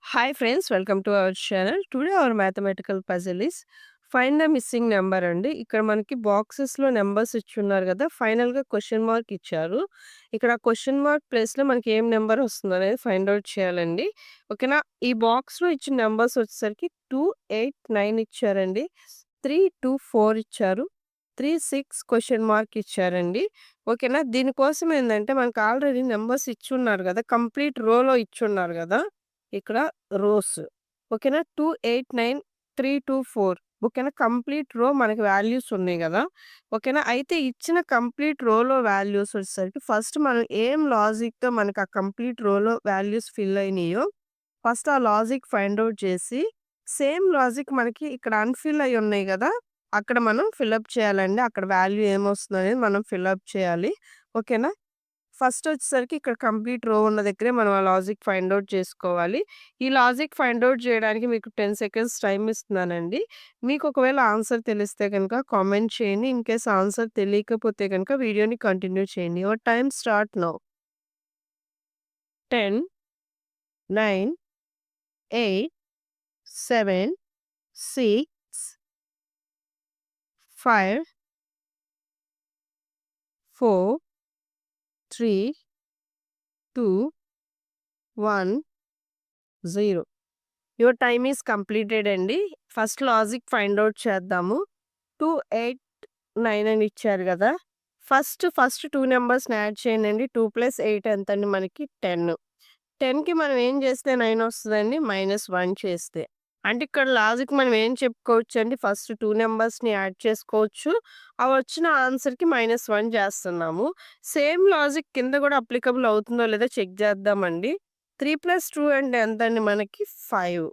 Hi friends, welcome to our channel. Today our mathematical puzzle is find the missing number అండి. ఇక్కడ మనకి బాక్సెస్‌లో numbers ఇచ్చున్నారు గదా! ఫైనల్‌గా క్వెషన్ మార్క్ ఇచ్చారు. ఇక్కడ క్వెషన్ మార్క్ ప్లేస్‌లో మనకి ఏం నంబర్ వస్తుందనేది ఫైండ్ ఔట్ చేయాలండి. ఓకేనా? ఈ బాక్స్‌లో ఇచ్చిన నంబర్స్ వచ్చేసరికి 2, 8, 9 ఇచ్చారండి. 3, 2, 4 ఇచ్చారు. 3, 6 క్వెషన్ మార్క్ ఇచ్చారండి. ఓకేనా? దీనికోసం ఏందంటే మనకు ఆల్రెడీ నంబర్స్ ఇచ్చున్నారు గదా! కంప్లీట్ రోలో ఇచ్చున్నారు గదా! ఇక్కడ రోస్. ఓకేనా? 2, 8, 9, 3, 2, 4 ఓకేనా? కంప్లీట్ రో మనకి వాల్యూస్ ఉన్నాయి గదా! ఓకేనా? అయితే ఇచ్చిన కంప్లీట్ రోలో వాల్యూస్ వచ్చేసరికి ఫస్ట్ మనం ఏం లాజిక్‌తో మనకు ఆ కంప్లీట్ రోలో వాల్యూస్ ఫిల్ అయినాయో ఫస్ట్ ఆ లాజిక్ ఫైండ్ ఔట్ చేసి, సేమ్ లాజిక్ మనకి ఇక్కడ అన్‌ఫిల్ అయ్యి ఉన్నాయి గదా! అక్కడ మనం ఫిలప్ చేయాలండి. అక్కడ వాల్యూ ఏమొస్తుందనేది మనం ఫిలప్ చేయాలి. ఓకేనా? ఫస్ట్ వచ్చేసరికి ఇక్కడ కంప్లీట్ రో ఉన్న దగ్గరే మనం ఆ లాజిక్ ఫైండ్ ఔట్ చేసుకోవాలి. ఈ లాజిక్ ఫైండ్ ఔట్ చేయడానికి మీకు 10 సెకండ్స్ టైమ్ ఇస్తున్నానండి. మీకు ఒకవేళ ఆన్సర్ తెలిస్తే గనుక కామెంట్ చేయండి. ఇన్‌కేస్ ఆన్సర్ తెలియకపోతే గనుక వీడియోని కంటిన్యూ చేయండి. Your time start now. 10, 9, 8, 7, 6, 5, 4, 3, 2, 1, 0. Your time is completed అండి. ఫస్ట్ లాజిక్ ఫైండ్ ఔట్ చేద్దాము. 2, 8, 9 అని ఇచ్చారు గదా! First 2 నంబర్స్‌ని add చేయండండి. 2 + 8 ఎంతండి మనకి 10. 10కి మనం ఏం చేస్తే 9 వస్తదండి? -1 చేస్తే. అంటే ఇక్కడ లాజిక్ మనం ఏం చెప్పుకోవచ్చండి? ఫస్ట్ 2 నంబర్స్‌ని యాడ్ చేసుకోవచ్చు. ఆ వచ్చిన ఆన్సర్‌కి -1 చేస్తున్నాము. సేమ్ లాజిక్ కింద గూడా అప్లికబుల్ అవుతుందో లేదో చెక్ చేద్దామండి. 3 + 2 అంటే ఎంతండి మనకి 5.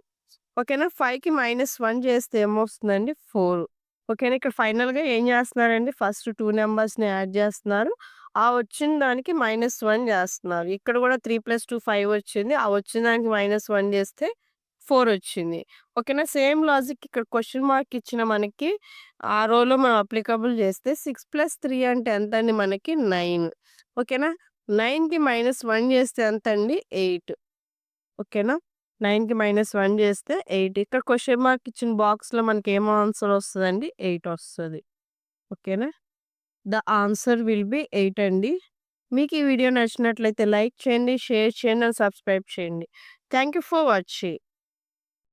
ఓకేనా? 5కి -1 చేస్తే ఏమొస్తుందండి? 4. ఓకేనా? ఇక్కడ ఫైనల్‌గా ఏం చేస్తున్నారండి? ఫస్ట్ 2 నంబర్స్‌ని యాడ్ చేస్తున్నారు. ఆ వచ్చిన దానికి -1 చేస్తున్నారు. ఇక్కడ కూడా 3 + 2 5 వచ్చింది. ఆ వచ్చిన దానికి -1 చేస్తే 4 వచ్చింది. ఓకేనా? సేమ్ లాజిక్ ఇక్కడ క్వెషన్ మార్క్ ఇచ్చిన మనకి ఆ రోలో మనం అప్లికబుల్ చేస్తే 6 + 3 అంటే ఎంతండి మనకి 9. ఓకేనా? 9కి -1 చేస్తే ఎంతండి? 8. ఓకేనా? 9కి -1 చేస్తే 8. ఇక్కడ క్వెషన్ మార్క్ ఇచ్చిన బాక్స్‌లో మనకేం ఆన్సర్ వస్తదండి? 8 వస్తది. ఓకేనా? ద ఆన్సర్ విల్ బి 8 అండి. మీకు ఈ వీడియో నచ్చినట్లయితే లైక్ చేయండి, షేర్ చేయండి అండ్ సబ్స్క్రైబ్ చేయండి. Thank you for watching.